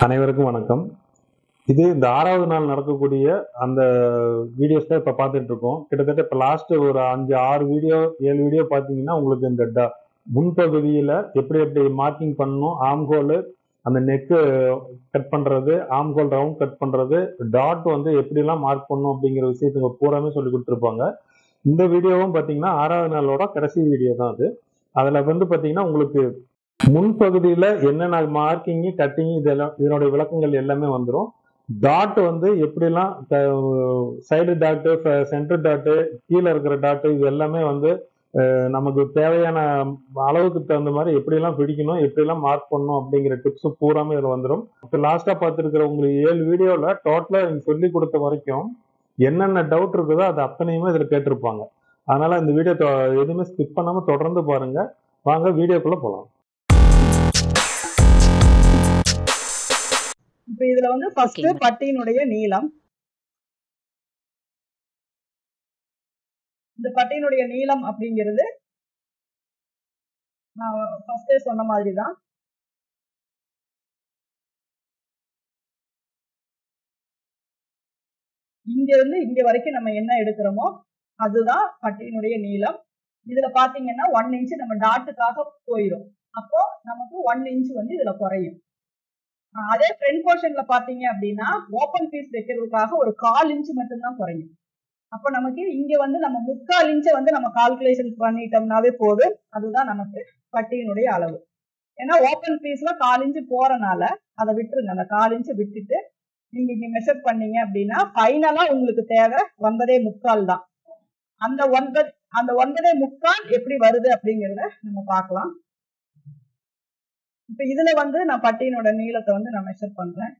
அனைவருக்கும் வணக்கம். இது இந்த 6வது நாள் நடக்கக்கூடிய அந்த வீடியோஸ் தான் இப்ப பார்த்துட்டு இருக்கோம். கிட்டத்தட்ட இப்ப லாஸ்ட் ஒரு 6 வீடியோ 7 வீடியோ பார்த்தீங்கன்னா உங்களுக்கு இந்த முன்பகுதியில எப்படி எப்படி மார்க்கிங் பண்ணணும், ஆம்ஹோல் அந்த நெக்கு கட் பண்றது, ஆம்ஹோல் ரவுண்ட் கட் பண்றது, டாட் வந்து எப்படிலாம் மார்க் பண்ணணும் அப்படிங்கிற விஷயத்துக்கு பூராமே சொல்லி கொடுத்துருப்பாங்க. இந்த வீடியோவும் பார்த்தீங்கன்னா 6வது நாளோட கடைசி வீடியோ தான் அது. அதுல வந்து பார்த்தீங்கன்னா உங்களுக்கு முன்பகுதியில என்னென்ன மார்க்கிங் கட்டிங் இதெல்லாம் இதனுடைய விளக்கங்கள் எல்லாமே வந்துடும். டாட் வந்து எப்படிலாம் சைடு டாட்டு, சென்டர் டாட்டு, கீழே இருக்கிற டாட்டு, இது எல்லாமே வந்து நமக்கு தேவையான அளவுக்கு தகுந்த மாதிரி எப்படிலாம் பிடிக்கணும், எப்படிலாம் மார்க் பண்ணணும் அப்படிங்கிற டிப்ஸ் பூராமே இதுல வந்துடும். இப்போ லாஸ்டா பார்த்துருக்கிற உங்களுக்கு 7 வீடியோல டோட்டலா சொல்லி கொடுத்த வரைக்கும் என்னென்ன டவுட் இருக்குதோ அது அத்தனையுமே இதுல கேட்டிருப்பாங்க. அதனால இந்த வீடியோ எதுவுமே ஸ்கிப் பண்ணாம தொடர்ந்து பாருங்க. வாங்க வீடியோக்குள்ள போலாம். இப்ப இதுல வந்து ஃபர்ஸ்ட் பட்டியினுடைய நீளம், இந்த பட்டியினுடைய நீளம் அப்படிங்கிறது நான் ஃபர்ஸ்டே சொன்ன மாதிரி தான். இங்க இருந்து இங்க வரைக்கும் நம்ம என்ன எடுக்கிறோமோ அதுதான் பட்டியினுடைய நீளம். இதுல பாத்தீங்கன்னா 1 இன்ச் நம்ம டாட்டுக்காக போயிடும். அப்போ நமக்கு 1 இன்ச் வந்து இதுல குறையும். அதே ஃப்ரண்ட் போர்ஷன்ல பாத்தீங்க அப்படின்னா ஓபன் பீஸ் வைக்கிறதுக்காக ஒரு 1/4 இன்ச் மட்டும்தான் குறையும். அப்ப நமக்கு இங்க வந்து நம்ம 3/4 இன்ச்சை வந்து நம்ம கால்குலேஷன் பண்ணிட்டோம்னாவே போதும். அதுதான் நமக்கு பட்டியினுடைய அளவு. ஏன்னா ஓபன் பீஸ்ல 1/4 இன்ச்சு போறனால அதை விட்டுருங்க. அந்த 1/4 இன்ச்சை விட்டுட்டு நீங்க இங்க மெஷர் பண்ணீங்க அப்படின்னா ஃபைனலா உங்களுக்கு தேவை 9.75 தான். அந்த 9.75 எப்படி வருது அப்படிங்கறத நம்ம பார்க்கலாம். இப்ப இதுல வந்து நான் பட்டியினோட நீளத்தை வந்து நான் மெஷர் பண்றேன்.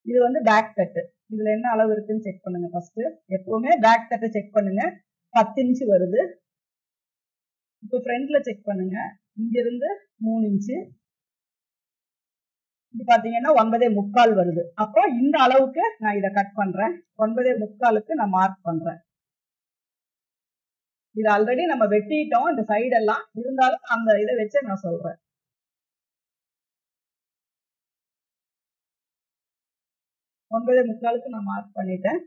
இது வந்து பேக் கட்டு. இதுல என்ன அளவு இருக்குன்னு செக் பண்ணுங்க. ஃபர்ஸ்ட் எப்பவுமே பேக் கட்டை செக் பண்ணுங்க. 10 இன்ச் வருது. இப்ப ஃப்ரண்ட்ல செக் பண்ணுங்க. இங்க இருந்து 3 இன்ச், இது பாத்தீங்கன்னா 9.75 வருது. அப்போ இந்த அளவுக்கு நான் இதை கட் பண்றேன். 9.75க்கு நான் மார்க் பண்றேன். இது ஆல்ரெடி நம்ம வெட்டிட்டோம் இந்த சைடெல்லாம், இருந்தாலும் அந்த இதை வச்சு நான் சொல்றேன். 9.75க்கு நான் மார்க் பண்ணிட்டேன்.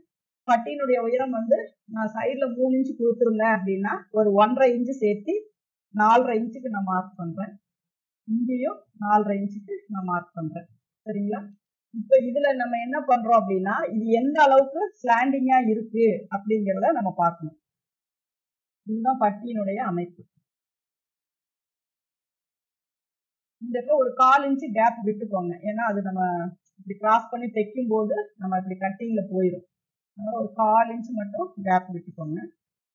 பட்டியினுடைய உயரம் வந்து நான் சைட்ல 3 இன்ச் கொடுத்துருந்தேன் அப்படின்னா ஒரு 1.5 இன்ச் சேர்த்து 4.5 இன்ச்சுக்கு நான் மார்க் பண்றேன். இங்கேயும் 4.5 இன்ச்சுக்கு நான் மார்க் பண்றேன். சரிங்களா? இப்ப இதுல நம்ம என்ன பண்றோம் அப்படின்னா இது எந்த அளவுக்கு ஸ்லாண்டிங்கா இருக்கு அப்படிங்கிறத நம்ம பார்க்கணும். இதுதான் பட்டியினுடைய அமைப்பு. இந்த இடத்துல ஒரு 1/4 இன்ச்சு கேப் விட்டுக்கோங்க. ஏன்னா அது நம்ம இப்படி கிராஸ் பண்ணி தைக்கும் போது நம்ம இப்படி கட்டிங்ல போயிடும். அதனால ஒரு 1/4 இன்ச் மட்டும் கேப் விட்டுக்கோங்க.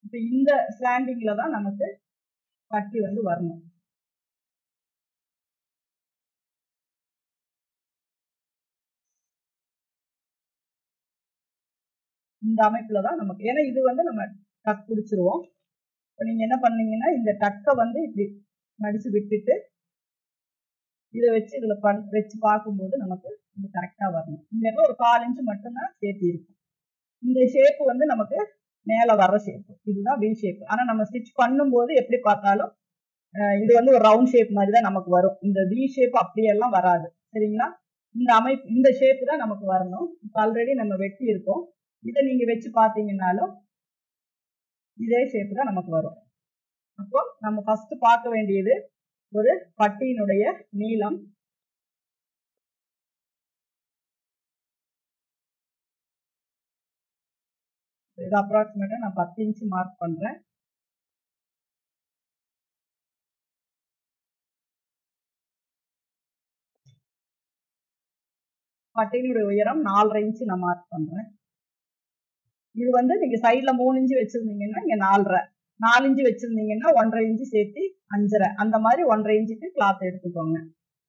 இப்ப இந்த ஸ்லாண்டிங்ல தான் நமக்கு பட்டி வந்து வரணும். இந்த அமைப்புல தான் நமக்கு, ஏன்னா இது வந்து நம்ம டக் பிடிச்சிருவோம். இப்போ நீங்க என்ன பண்ணீங்கன்னா இந்த டக்கை வந்து இப்படி மடிச்சு விட்டுட்டு இதை வச்சு இதுல வச்சு பார்க்கும்போது நமக்கு இது கரெக்டா வரணும். இந்த இடத்துல ஒரு 1/4 இன்ச் மட்டும்தான் சேர்த்து இருக்கும். இந்த ஷேப் வந்து நமக்கு மேல வர்ற ஷேப், இதுதான் வி ஷேப். ஆனா நம்ம ஸ்டிச் பண்ணும்போது எப்படி பார்த்தாலும் இது வந்து ஒரு ரவுண்ட் ஷேப் மாதிரி தான் நமக்கு வரும். இந்த வி ஷேப் அப்படியெல்லாம் வராது. சரிங்களா? இந்த அமைப்பு இந்த ஷேப் தான் நமக்கு வரணும். இப்போ ஆல்ரெடி நம்ம வெட்டி இருக்கோம். இதை நீங்க வச்சு பார்த்தீங்கன்னாலும் இதே ஷேப் தான் நமக்கு வரும். அப்போ நம்ம ஃபர்ஸ்ட் பார்க்க வேண்டியது ஒரு பட்டியினுடைய நீளம். இது அப்ராக்சிமேட்டா நான் 10 இன்ச் மார்க் பண்றேன். பட்டியினுடைய உயரம் 4.5 இன்ச் நான் மார்க் பண்றேன். இது வந்து நீங்க சைட்ல 3 இன்ச் வச்சிருந்தீங்கன்னா இங்க 4 இன்ச் வச்சிருந்தீங்கன்னா 1.5 இன்ச் சேர்த்து 5.5, அந்த மாதிரி 1.5 இன்ச்சுக்கு கிளாத் எடுத்துக்கோங்க.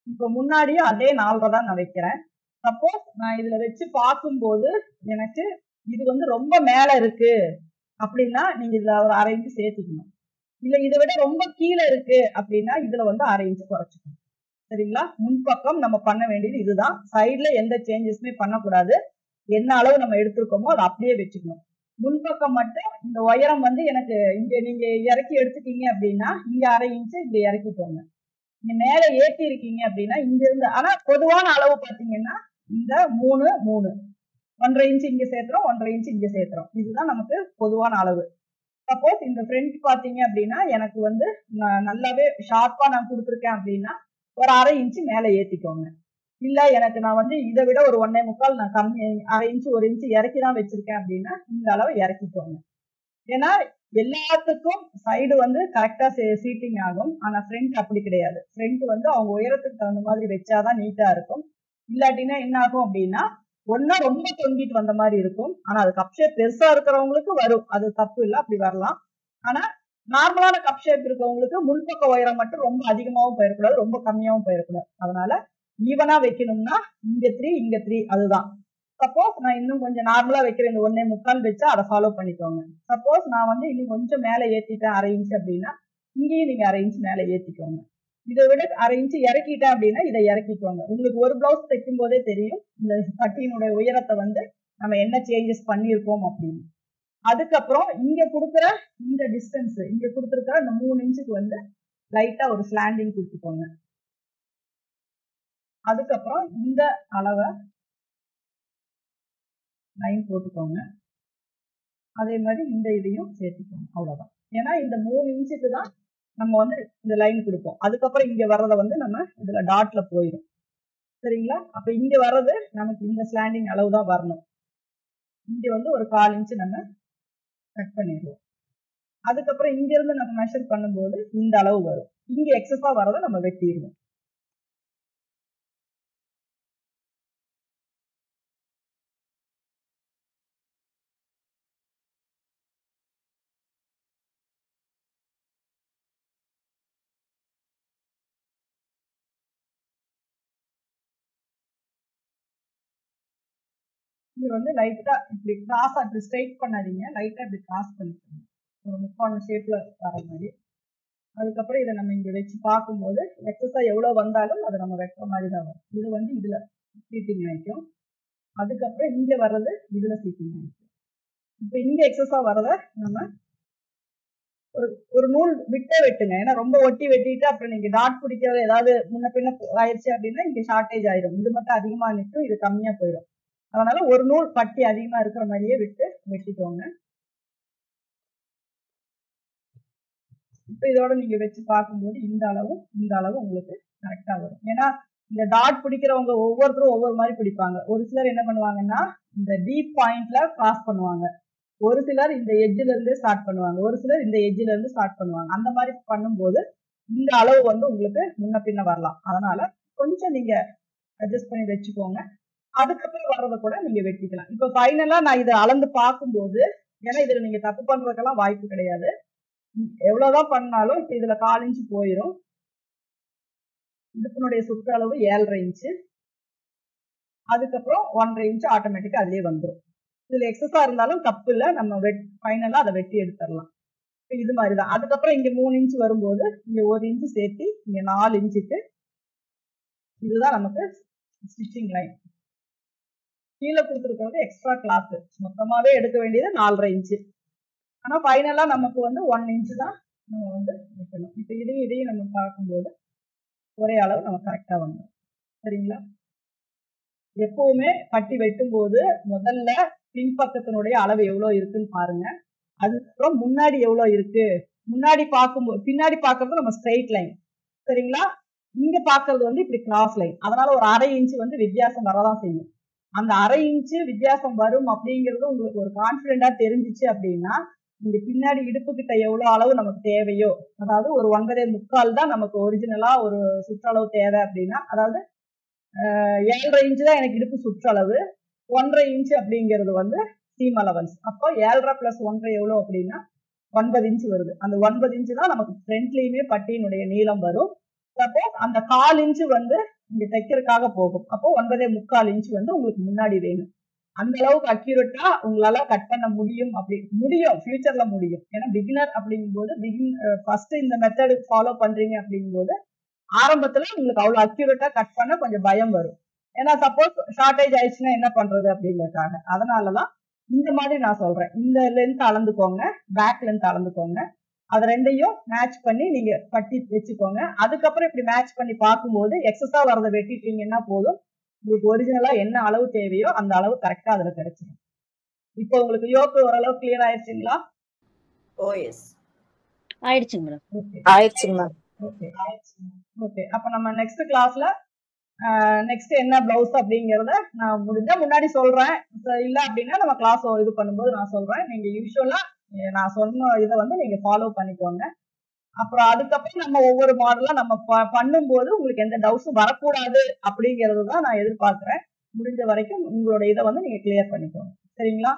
இப்போ முன்னாடியே அதே 4 தான் நான் வைக்கிறேன். சப்போஸ் நான் இதுல வச்சு பார்க்கும்போது எனக்கு இது வந்து ரொம்ப மேல இருக்கு அப்படின்னா நீங்க இதுல ஒரு 1/2 இன்ச் சேர்த்துக்கணும். இல்ல இதை விட ரொம்ப கீழே இருக்கு அப்படின்னா இதுல வந்து 1/2 இன்ச் குறைச்சிக்கணும். சரிங்களா? முன்பக்கம் நம்ம பண்ண வேண்டியது இதுதான். சைட்ல எந்த சேஞ்சஸுமே பண்ணக்கூடாது. என்ன அளவு நம்ம எடுத்திருக்கோமோ அதை அப்படியே வச்சுக்கணும். முன்பக்கம் மட்டும் இந்த உயரம் வந்து எனக்கு இங்க நீங்க இறக்கி எடுத்துட்டீங்க அப்படின்னா இங்க 1/2 இன்ச் இங்க இறக்கிக்கோங்க. நீங்க மேல ஏத்தி இருக்கீங்க அப்படின்னா இங்க இருந்து, ஆனா பொதுவான அளவு பாத்தீங்கன்னா இந்த 3 3 1.5 இன்ச் இங்க சேர்த்துறோம், 1.5 இன்ச் இங்க சேர்த்துறோம். இதுதான் நமக்கு பொதுவான அளவு. சப்போஸ் இந்த ஃப்ரண்ட் பாத்தீங்க அப்படின்னா எனக்கு வந்து நல்லாவே ஷார்ப்பா நான் கொடுத்துருக்கேன் அப்படின்னா ஒரு 1/2 இன்ச் மேல ஏத்திக்கோங்க. இல்ல எனக்கு நான் வந்து இதை விட ஒரு 1.25 நான் கம்மி 1/2 இன்ச் 1 இன்ச் இறக்கி தான் வச்சிருக்கேன் அப்படின்னா இந்த அளவு இறக்கிக்கோங்க. ஏன்னா எல்லாத்துக்கும் சைடு வந்து கரெக்டா சீட்டிங் ஆகும். ஆனா ஃப்ரண்ட் அப்படி கிடையாது. ஃப்ரண்ட் வந்து அவங்க உயரத்துக்கு தகுந்த மாதிரி வச்சாதான் நீட்டா இருக்கும். இல்லாட்டினா என்ன ஆகும் அப்படின்னா ஒன்னா ரொம்ப தொங்கிட்டு வந்த மாதிரி இருக்கும். ஆனா அது கப் ஷேப் பெருசா இருக்கிறவங்களுக்கு வரும், அது தப்பு இல்லை, அப்படி வரலாம். ஆனா நார்மலான கப் ஷேப் இருக்கவங்களுக்கு முன்பக்க உயரம் மட்டும் ரொம்ப அதிகமாகவும் போயிடக்கூடாது, ரொம்ப கம்மியாகவும் போயிடக்கூடாது. அதனால ஈவனா வைக்கணும்னா இங்க 3 இங்க 3 அதுதான். சப்போஸ் நான் இன்னும் கொஞ்சம் நார்மலா வைக்கிறேன், இந்த 1.25 வச்சா அதை ஃபாலோ பண்ணிக்கோங்க. சப்போஸ் நான் வந்து இன்னும் கொஞ்சம் மேல ஏத்திட்டேன் 1/2 இன்ச் அப்படின்னா இங்கேயும் நீங்க 1/2 இன்ச் மேல ஏத்திக்கோங்க. இதை விட 1/2 இன்ச் இறக்கிட்டேன் அப்படின்னா இதை இறக்கிக்கோங்க. உங்களுக்கு ஒரு பிளவுஸ் தைக்கும் போதே தெரியும் இந்த பட்டியினுடைய உயரத்தை வந்து நம்ம என்ன சேஞ்சஸ் பண்ணியிருக்கோம் அப்படின்னு. அதுக்கப்புறம் இங்க கொடுக்குற இந்த டிஸ்டன்ஸ், இங்க கொடுத்துருக்கிற இந்த 3 இன்ச்சுக்கு வந்து லைட்டா ஒரு ஸ்லாண்டிங் கொடுத்துக்கோங்க. அதுக்கப்புறம் இந்த அளவை லைன் போட்டுக்கோங்க. அதே மாதிரி இந்த இதையும் சேர்த்துக்கோங்க. அவ்வளவுதான். ஏன்னா இந்த 3 இன்ச்சுக்கு தான் நம்ம வந்து இந்த லைன் கொடுப்போம். அதுக்கப்புறம் இங்க வர்றத வந்து நம்ம இதுல டாட்ல போயிடும். சரிங்களா? அப்ப இங்க வர்றது நமக்கு இந்த ஸ்லாண்டிங் அளவு தான் வரணும். இங்க வந்து ஒரு 1/4 இன்ச் நம்ம கட் பண்ணிடுவோம். அதுக்கப்புறம் இங்க இருந்து நம்ம மெஷர் பண்ணும்போது இந்த அளவு வரும். இங்க எக்ஸஸா வரதை நம்ம வெட்டிடுவோம். இது வந்து லைட்டா இப்படி கிராஸா இப்படி ஸ்ட்ரைட் பண்ணாதீங்க, லைட்டா இப்படி கிராஸ் பண்ணிக்கோங்க, ஒரு முக்கோண ஷேப்ல வர மாதிரி. அதுக்கப்புறம் இதை நம்ம இங்க வச்சு பார்க்கும்போது எக்ஸஸா எவ்வளவு வந்தாலும் அதை நம்ம வெட்டுற மாதிரி தான் வரும். இது வந்து இதுல சீட்டிங் ஆயிக்கும். அதுக்கப்புறம் இங்க வர்றது இதுல சீட்டிங் ஆயிக்கும். இப்ப இங்க எக்ஸஸா வர்றத நம்ம ஒரு நூல் விட்டே வெட்டுங்க. ஏன்னா ரொம்ப ஒட்டி வெட்டிட்டு அப்புறம் நீங்க டாட் பிடிக்கிறது ஏதாவது முன்ன பின்ன ஆயிடுச்சு அப்படின்னா இங்க ஷார்டேஜ் ஆயிடும். இது மட்டும் அதிகமா நிற்கும், இது கம்மியா போயிடும். அதனால ஒரு நூல் பட்டி அதிகமா இருக்கிற மாதிரியே விட்டு வெட்டிக்கோங்க. இப்ப இதோட நீங்க வச்சு பார்க்கும்போது இந்த அளவு உங்களுக்கு கரெக்டா வரும். ஏன்னா இந்த டாட் பிடிக்கிறவங்க ஒவ்வொருத்தரும் ஒவ்வொரு மாதிரி பிடிப்பாங்க. ஒரு சிலர் என்ன பண்ணுவாங்கன்னா இந்த டீப் பாயிண்ட்ல கிராஸ் பண்ணுவாங்க, ஒரு சிலர் இந்த எட்ஜ்ல இருந்து ஸ்டார்ட் பண்ணுவாங்க, ஒரு சிலர் இந்த எட்ஜ்ல இருந்து ஸ்டார்ட் பண்ணுவாங்க. அந்த மாதிரி பண்ணும்போது இந்த அளவு வந்து உங்களுக்கு முன்ன பின்ன வரலாம். அதனால கொஞ்சம் நீங்க அட்ஜஸ்ட் பண்ணி வச்சுக்கோங்க. அதுக்கப்புறம் வர்றத கூட நீங்க வெட்டிக்கலாம். இப்ப ஃபைனலா நான் இதை அளந்து பார்க்கும்போது, ஏன்னா இதுல நீங்க தப்பு பண்றதுக்கெல்லாம் வாய்ப்பு கிடையாது, எவ்வளவுதான் பண்ணாலும் இப்ப இதுல 1/4 இன்ச் போயிடும். இடுப்பினுடைய சுற்றளவு 7.5 இன்ச்சு, அதுக்கப்புறம் 1.5 இன்ச் ஆட்டோமேட்டிக்கா அதுலயே வந்துடும். இதுல எக்ஸஸா இருந்தாலும் தப்பு இல்லை, நம்ம ஃபைனலா அதை வெட்டி எடுத்துடலாம். இது மாதிரிதான். அதுக்கப்புறம் இங்க 3 இன்ச் வரும்போது இங்க 1 இன்ச் சேர்த்து இங்க 4 இன்ச்சுக்கு இதுதான் நமக்கு ஸ்டிச்சிங் லைன். கீழே கொடுத்துருக்கிறது எக்ஸ்ட்ரா கிளாத், மொத்தமாவே எடுக்க வேண்டியது 4.5 இன்ச்சு. ஆனா ஃபைனலா நமக்கு வந்து 1 இன்ச் தான் நம்ம வந்து வைக்கணும். இப்ப இதையும் நம்ம பார்க்கும்போது ஒரே அளவு நம்ம கரெக்டா வந்துடும். சரிங்களா? எப்பவுமே பட்டி வெட்டும் போது முதல்ல பின்பக்கத்தினுடைய அளவு எவ்வளவு இருக்குன்னு பாருங்க. அதுக்கப்புறம் முன்னாடி எவ்வளவு இருக்கு, முன்னாடி பார்க்கும்போது பின்னாடி பார்க்கறது நம்ம ஸ்ட்ரெயிட் லைன். சரிங்களா? இங்க பாக்குறது வந்து இப்படி கிராஸ் லைன். அதனால ஒரு 1/2 இன்ச் வந்து வித்தியாசம் வரதான் செய்யும். அந்த 1/2 இன்ச் வித்தியாசம் வரும் அப்படிங்கிறது உங்களுக்கு ஒரு கான்பிடென்டா தெரிஞ்சிச்சு அப்படின்னா இங்க பின்னாடி இடுப்பு கிட்ட எவ்வளவு அளவு நமக்கு தேவையோ, அதாவது ஒரு 9.25 தான் நமக்கு ஒரிஜினலா ஒரு சுற்றளவு தேவை அப்படின்னா, அதாவது 7.5 இன்ச் தான் எனக்கு இடுப்பு சுற்றளவு, 1.5 இன்ச் அப்படிங்கிறது வந்து சீம் அலவன்ஸ். அப்போ 7.5 பிளஸ் 1.5 எவ்வளவு அப்படின்னா 9 இன்ச் வருது. அந்த 9 இன்ச் தான் நமக்கு ஃப்ரண்ட்லயுமே பட்டியினுடைய நீளம் வரும். சப்போஸ் அந்த 1/4 இன்ச் வந்து இங்க தைக்கிறதுக்காக போகும். அப்போ 9.25 இன்ச் வந்து உங்களுக்கு முன்னாடி வேணும். அந்த அளவுக்கு அக்யூரேட்டா உங்களால கட் பண்ண முடியும். அப்படி முடியும், ஃபியூச்சர்ல முடியும். ஏன்னா பிகினர் அப்படிங்கும்போது ஃபர்ஸ்ட் இந்த மெத்தட் ஃபாலோ பண்றீங்க அப்படிங்கும்போது ஆரம்பத்துல உங்களுக்கு அவ்வளவு அக்யூரேட்டா கட் பண்ண கொஞ்சம் பயம் வரும். ஏன்னா சப்போஸ் ஷார்டேஜ் ஆயிடுச்சுன்னா என்ன பண்றது அப்படிங்கிறதுக்காக. அதனாலதான் இந்த மாதிரி நான் சொல்றேன். இந்த லென்த் அளந்துக்கோங்க, பேக் லென்த் அளந்துக்கோங்க, அது ரெண்டையும் மேட்ச் பண்ணி நீங்க கட்டி வச்சுக்கோங்க. அதுக்கப்புறம் இப்படி மேட்ச் பண்ணி பார்க்கும்போது எக்ஸஸா வரதை வெட்டிட்டீங்கன்னா போதும். உங்களுக்கு ஒரிஜினலா என்ன அளவு தேவையோ அந்த அளவு கரெக்டா அதுல கிடைச்சிடும். இப்போ உங்களுக்கு யோக்கு ஓரளவு கிளியர் ஆயிடுச்சுங்களா? ஓஎஸ் ஆயிடுச்சுங்க மேடம். ஓகே ஆயிடுச்சுங்க மேம். Okay okay. அப்ப நம்ம நெக்ஸ்ட் கிளாஸ்ல நெக்ஸ்ட் என்ன பிளவுஸ் அப்படிங்கறத நான் முடிஞ்சா முன்னாடி சொல்றேன். இல்ல அப்படின்னா நம்ம கிளாஸ் இது பண்ணும்போது நான் சொல்றேன். நீங்க யூஸ்வலா நான் சொன்ன இதை வந்து நீங்க ஃபாலோ பண்ணிக்கோங்க. அப்புறம் அதுக்கப்புறம் நம்ம ஒவ்வொரு மாடலா நம்ம பண்ணும்போது உங்களுக்கு எந்த டவுட்ஸும் வரக்கூடாது அப்படிங்கிறது தான் நான் எதிர்பார்க்கிறேன். முடிஞ்ச வரைக்கும் உங்களோட இதை வந்து நீங்க கிளியர் பண்ணிக்கோங்க. சரிங்களா?